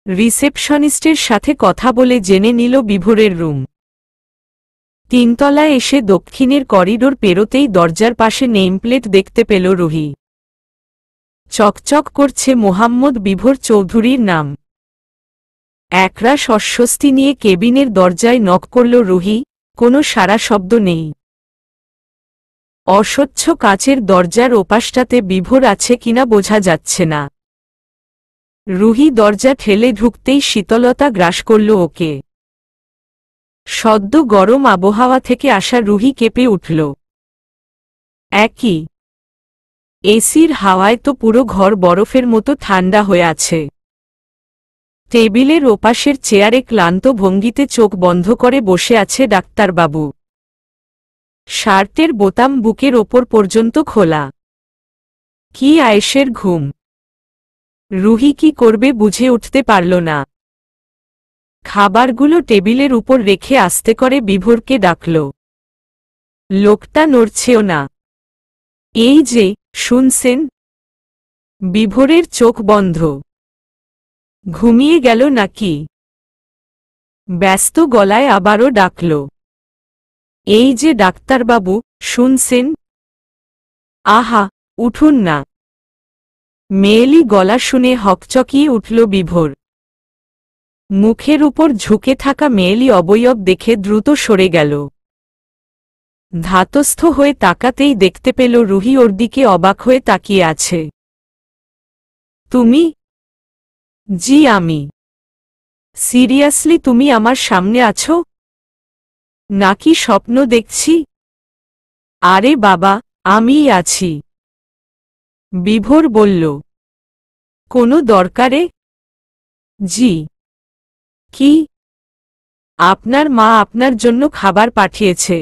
রিসেপশনিস্টের সাথে কথা বলে জেনে নিল বিভোরের রুম। 3 তলায় এসে দক্ষিণের করিডোর পেরোতেই দরজার পাশে নেমপ্লেট দেখতে পেল রুহি। চকচক করছে মোহাম্মদ বিভোর চৌধুরীর নাম। একরাশ অস্বস্তি নিয়ে কেবিনের দরজায় নক করল রুহি, কোনো সাড়া শব্দ নেই। অস্বচ্ছ কাচের দরজার ওপাশটাতে বিভোর আছে কিনা বোঝা যাচ্ছে না। রুহি দরজা ঠেলে ঢুকতেই শীতলতা গ্রাস করল ওকে। সদ্য গরম আবহাওয়া থেকে আসা রুহি কেঁপে উঠল। একই এসির হাওয়ায় তো পুরো ঘর বরফের মতো ঠান্ডা হয়ে আছে। টেবিলের ওপাশের চেয়ারে ক্লান্ত ভঙ্গিতে চোখ বন্ধ করে বসে আছে ডাক্তারবাবু। শার্টের বোতাম বুকের ওপর পর্যন্ত খোলা। কি আয়েশের ঘুম! রুহি কি করবে বুঝে উঠতে পারল না। খাবারগুলো টেবিলের উপর রেখে আস্তে করে বিভোরকে ডাকল। লোকটা নড়ছেও না। এই যে, শুনছেন? বিভোরের চোখ বন্ধ। ঘুমিয়ে গেল নাকি? ব্যস্ত গলায় আবারও ডাকল। এই যে ডাক্তারবাবু, শুনছেন? আহা, উঠুন না। মেয়েলি গলা শুনে হকচকিয়ে উঠল বিভোর। মুখের উপর ঝুঁকে থাকা মেয়েলি অবয়ব দেখে দ্রুত সরে গেল। ধাতস্থ হয়ে তাকাতেই দেখতে পেল রুহি ওর দিকে অবাক হয়ে তাকিয়ে আছে। তুমি? জি আমি। সিরিয়াসলি তুমি আমার সামনে আছো? নাকি স্বপ্ন দেখছি? আরে বাবা, আমিই আছি। বিভোর বলল। কোনো দরকারে? জি। কি? আপনার মা আপনার জন্য খাবার পাঠিয়েছে।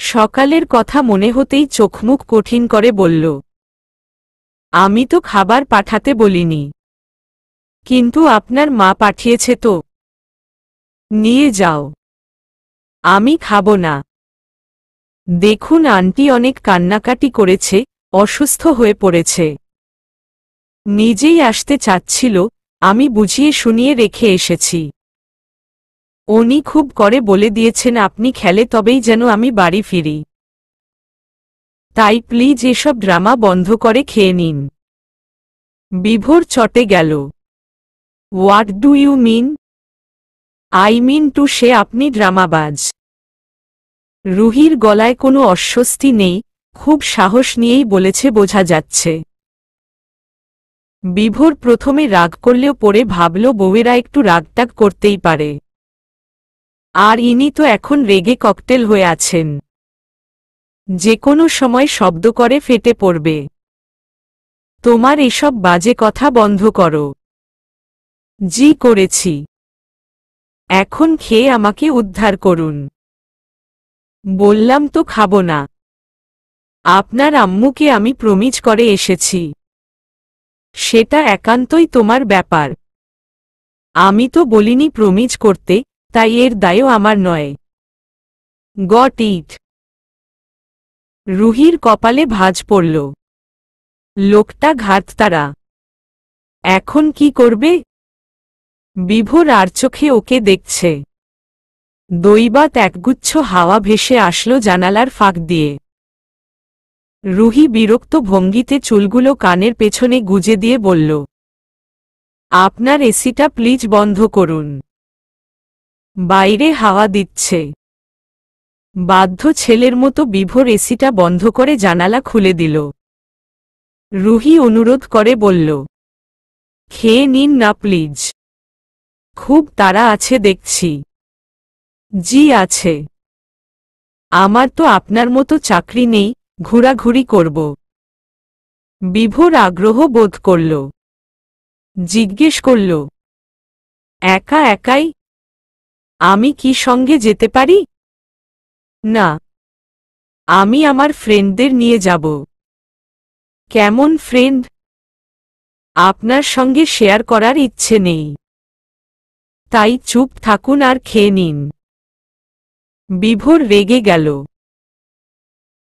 সকালের কথা মনে হতেই চোখমুখ কঠিন করে বলল। আমি তো খাবার পাঠাতে বলিনি। কিন্তু আপনার মা পাঠিয়েছে তো। নিয়ে যাও। আমি খাবো না। দেখুন আন্টি অনেক কান্নাকাটি করেছে, অসুস্থ হয়ে পড়েছে। নিজেই আসতে চাচ্ছিল, আমি বুঝিয়ে শুনিয়ে রেখে এসেছি। উনি খুব করে বলে দিয়েছেন আপনি খেলে তবেই যেন আমি বাড়ি ফিরি। তাই প্লিজ এসব ড্রামা বন্ধ করে খেয়ে নিন। বিভোর চটে গেল। What do you mean? I mean to say আপনি ড্রামাবাজ। রুহির গলায় কোনো অস্বস্তি নেই, খুব সাহস নিয়েই বলেছে বোঝা যাচ্ছে। বিভোর প্রথমে রাগ করলেও পরে ভাবল বউয়েরা একটু রাগটাগ করতেই পারে। আর ইনি তো এখন রেগে ককটেল হয়ে আছেন, যে কোনো সময় শব্দ করে ফেটে পড়বে। তোমার এসব বাজে কথা বন্ধ করো। জি করেছি। এখন খেয়ে আমাকে উদ্ধার করুন। বললাম তো খাবো না। আপনার আম্মুকে আমি প্রমিজ করে এসেছি। সেটা একান্তই তোমার ব্যাপার। আমি তো বলিনি প্রমিজ করতে, তাই এর দায়ও আমার নয়। Got it. রুহির কপালে ভাঁজ পড়ল। লোকটা ঘাততারা। এখন কি করবে? বিভোর আর চোখে ওকে দেখছে। দৈবাত একগুচ্ছ হাওয়া ভেসে আসলো জানালার ফাঁক দিয়ে। রুহি বিরক্ত ভঙ্গিতে চুলগুলো কানের পেছনে গুজে দিয়ে বলল, আপনার এসিটা প্লিজ বন্ধ করুন। বাইরে হাওয়া দিচ্ছে। বাধ্য ছেলের মতো বিভোর এসিটা বন্ধ করে জানালা খুলে দিল। রুহি অনুরোধ করে বলল, খেয়ে নিন না প্লিজ। খুব তাড়া আছে দেখছি। জি আছে। আমার তো আপনার মতো চাকরি নেই, ঘোরাঘুরি করব। বিভোর আগ্রহ বোধ করল। জিজ্ঞেস করল, একা একাই? আমি কি সঙ্গে যেতে পারি? না, আমি আমার ফ্রেন্ডদের নিয়ে যাব। কেমন ফ্রেন্ড? আপনার সঙ্গে শেয়ার করার ইচ্ছে নেই। তাই চুপ থাকুন আর খেয়ে নিন। বিভোর রেগে গেল।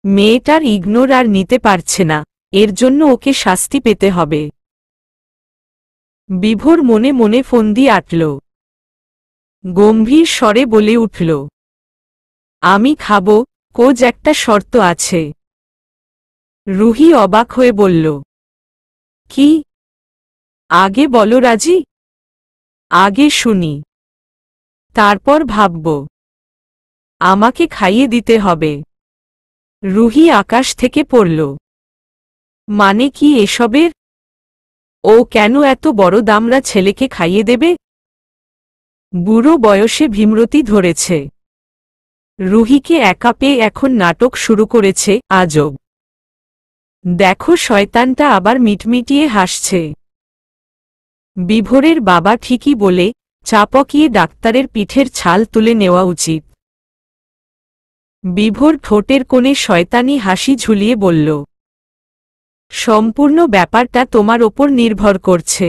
মেয়েটার ইগনোর আর নিতে পারছে না, এর জন্য ওকে শাস্তি পেতে হবে। বিভোর মনে মনে ফন্দি আটল। গম্ভীর স্বরে বলে উঠল, আমি খাবো, কোজ একটা শর্ত আছে। রুহি অবাক হয়ে বলল, কি? আগে বলো রাজি। আগে শুনি, তারপর ভাবব। আমাকে খাইয়ে দিতে হবে। রুহি আকাশ থেকে পড়ল। মানে কি এসবের? ও কেন এত বড় দামড়া ছেলেকে খাইয়ে দেবে? বুড়ো বয়সে ভীমরতি ধরেছে। রুহিকে একা পেয়ে এখন নাটক শুরু করেছে, আজব। দেখো শয়তানটা আবার মিটমিটিয়ে হাসছে। বিভোরের বাবা ঠিকই বলে, চাপকিয়ে ডাক্তারের পিঠের ছাল তুলে নেওয়া উচিত। বিভোর ঠোঁটের কোণে শয়তানি হাসি ঝুলিয়ে বলল, সম্পূর্ণ ব্যাপারটা তোমার ওপর নির্ভর করছে।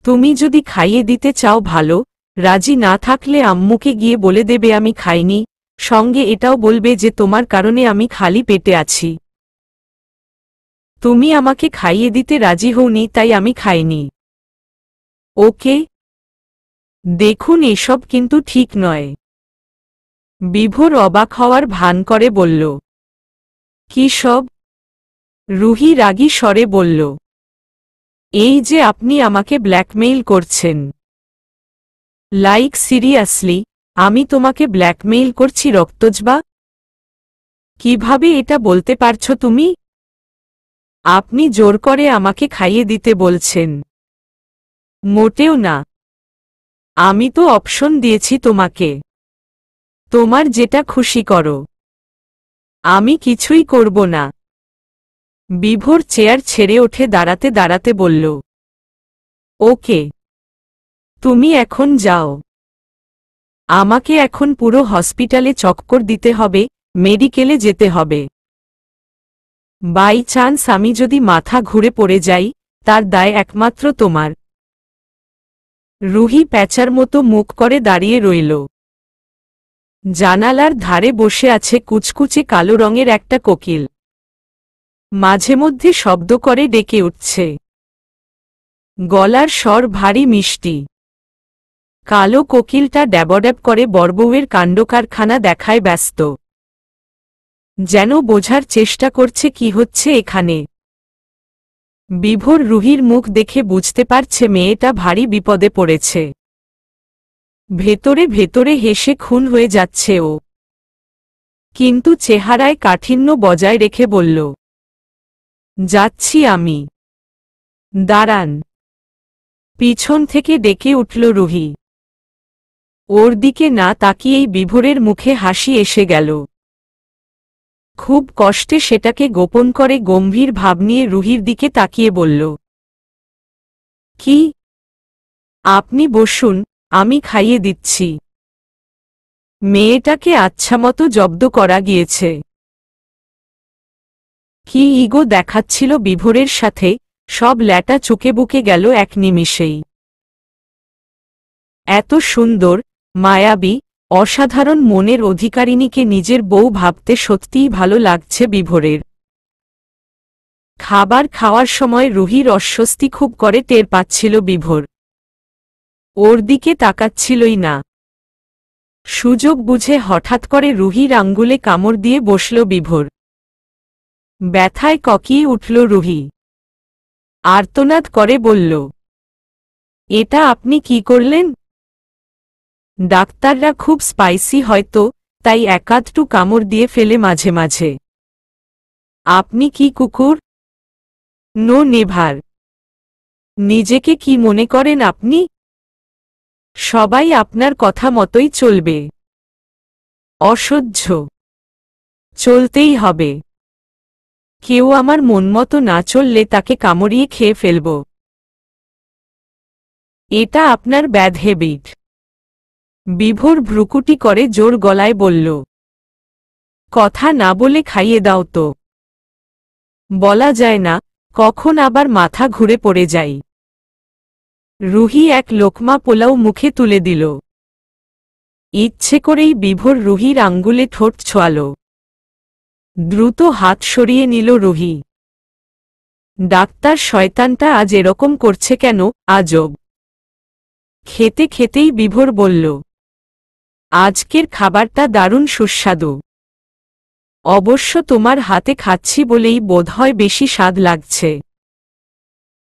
তুমি যদি খাইয়ে দিতে চাও ভালো, রাজি না থাকলে আম্মুকে গিয়ে বলে দেবে আমি খাইনি, সঙ্গে এটাও বলবে যে তোমার কারণে আমি খালি পেটে আছি। তুমি আমাকে খাইয়ে দিতে রাজি হওনি তাই আমি খাইনি। ওকে? দেখুন এসব কিন্তু ঠিক নয়। বিভোর অবাক হওয়ার ভান করে বলল, কি সব? রুহি রাগী স্বরে বলল, এই যে আপনি আমাকে ব্ল্যাকমেইল করছেন। লাইক সিরিয়াসলি, আমি তোমাকে ব্ল্যাকমেইল করছি রক্তজবা? কিভাবে এটা বলতে পারছো তুমি? আপনি জোর করে আমাকে খাইয়ে দিতে বলছেন। মোটেও না। আমি তো অপশন দিয়েছি তোমাকে। তোমার যেটা খুশি করো। আমি কিছুই করব না। বিভোর চেয়ার ছেড়ে উঠে দাঁড়াতে দাঁড়াতে বলল, ওকে, তুমি এখন যাও। আমাকে এখন পুরো হসপিটালে চক্কর দিতে হবে, মেডিকেলে যেতে হবে। বাই চান্স আমি যদি মাথা ঘুরে পড়ে যাই, তার দায় একমাত্র তোমার। রুহি প্যাঁচার মতো মুখ করে দাঁড়িয়ে রইল। জানালার ধারে বসে আছে কুচকুচে কালো রঙের একটা কোকিল। মাঝে মধ্যে শব্দ করে ডেকে উঠছে। গলার স্বর ভারী মিষ্টি। কালো কোকিলটা ড্যাবড্যাব করে বড়বউয়ের কাণ্ডকারখানা দেখায় ব্যস্ত, যেন বোঝার চেষ্টা করছে কি হচ্ছে এখানে। বিভোর রুহির মুখ দেখে বুঝতে পারছে মেয়েটা ভারী বিপদে পড়েছে। ভেতরে ভেতরে হেসে খুন হয়ে যাচ্ছে ও, কিন্তু চেহারায় কাঠিন্য বজায় রেখে বলল, যাচ্ছি আমি। দাঁড়ান। পিছন থেকে ডেকে উঠল রুহি। ওর দিকে না তাকিয়েই বিভোরের মুখে হাসি এসে গেল। খুব কষ্টে সেটাকে গোপন করে গম্ভীর ভাব নিয়ে রুহির দিকে তাকিয়ে বলল, কি? আপনি বসুন, আমি খাইয়ে দিচ্ছি। মেয়েটাকে আচ্ছামতো জব্দ করা গিয়েছে। কি ইগো দেখাচ্ছিল বিভোরের সাথে, সব ল্যাটা চুকে বুকে গেল এক নিমিষেই। এত সুন্দর, মায়াবী, অসাধারণ মনের অধিকারিণীকে নিজের বউ ভাবতে সত্যিই ভালো লাগছে বিভোরের। খাবার খাওয়ার সময় রুহির অস্বস্তি খুব করে টের পাচ্ছিল বিভোর। ওর দিকে তাকাচ্ছিলই না। সুযোগ বুঝে হঠাৎ করে রুহির আঙ্গুলে কামড় দিয়ে বসল বিভোর। ব্যথায় ককিয়ে উঠল রুহি। আর্তনাদ করে বলল, এটা আপনি কি করলেন? ডাক্তাররা খুব স্পাইসি হয়তো, তাই একাধটু কামড় দিয়ে ফেলে মাঝে মাঝে। আপনি কি কুকুর? No never. নিজেকে কি মনে করেন আপনি? সবাই আপনার কথা মতোই চলবে। অসহ্য। চলতেই হবে। কেউ আমার মনমতো না চললে তাকে কামড়িয়ে খেয়ে ফেলব। এটা আপনার ব্যাড হ্যাবিট। বিভোর ভ্রুকুটি করে জোর গলায় বলল, কথা না বলে খাইয়ে দাও তো। বলা যায় না, কখন আবার মাথা ঘুরে পড়ে যাই। রুহি এক লোকমা পোলাও মুখে তুলে দিল। ইচ্ছে করেই বিভোর রুহির আঙ্গুলে ঠোঁট ছোঁয়াল। দ্রুত হাত সরিয়ে নিল রুহি। ডাক্তার শয়তানটা আজ এরকম করছে কেন, আজব। খেতে খেতেই বিভোর বলল, আজকের খাবারটা দারুণ সুস্বাদু। অবশ্য তোমার হাতে খাচ্ছি বলেই বোধহয় বেশি স্বাদ লাগছে।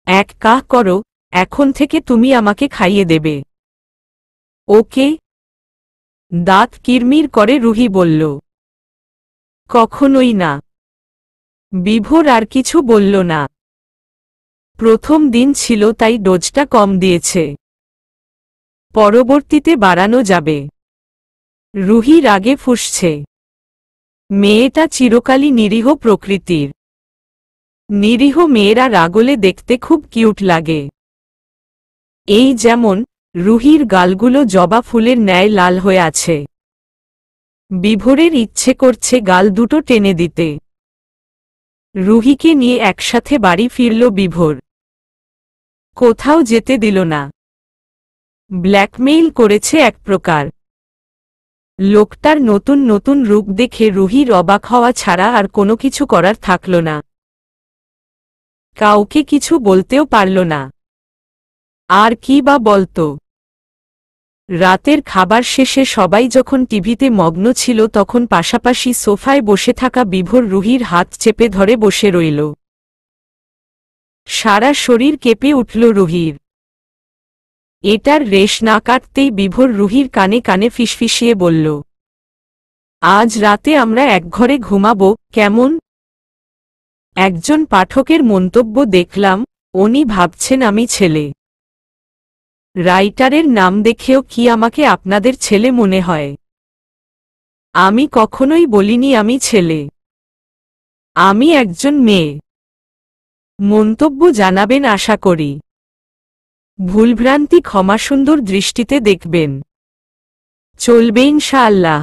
এক কাজ করো, এখন থেকে তুমি আমাকে খাইয়ে দেবে। ওকে? দাঁত কিরমির করে রুহি বলল, কখনোই না। বিভোর আর কিছু বলল না। প্রথম দিন ছিল তাই ডোজটা কম দিয়েছে। পরবর্তীতে বাড়ানো যাবে। রুহি রাগে ফুঁসছে। মেয়েটা চিরকালই নিরীহ প্রকৃতির। নিরীহ মেয়েরা রাগলে দেখতে খুব কিউট লাগে। এই যেমন, রুহির গালগুলো জবা ফুলের ন্যায় লাল হয়ে আছে। বিভোরের ইচ্ছে করছে গাল দুটো টেনে দিতে। রুহিকে নিয়ে একসাথে বাড়ি ফিরল বিভোর। কোথাও যেতে দিল না। ব্ল্যাকমেইল করেছে এক প্রকার। লোকটার নতুন নতুন রূপ দেখে রুহির অবাক হওয়া ছাড়া আর কোনো কিছু করার থাকল না। কাউকে কিছু বলতেও পারল না। আর কি বা বলতো। রাতের খাবার শেষে সবাই যখন টিভিতে মগ্ন ছিল তখন পাশাপাশি সোফায় বসে থাকা বিভোর রুহির হাত চেপে ধরে বসে রইল। সারা শরীর কেঁপে উঠল রুহির। এটার রেশ না কাটতেই বিভোর রুহির কানে কানে ফিসফিসিয়ে বলল, আজ রাতে আমরা এক ঘরে ঘুমাবো, কেমন? একজন পাঠকের মন্তব্য দেখলাম, উনি ভাবছেন আমি ছেলে। রাইটারের নাম দেখেও কি আমাকে আপনাদের ছেলে মনে হয়? আমি কখনোই বলিনি আমি ছেলে। আমি একজন মেয়ে। মন্তব্য জানাবেন আশা করি। ভুলভ্রান্তি ক্ষমাসুন্দর দৃষ্টিতে দেখবেন। চলবে ইনশাআল্লাহ।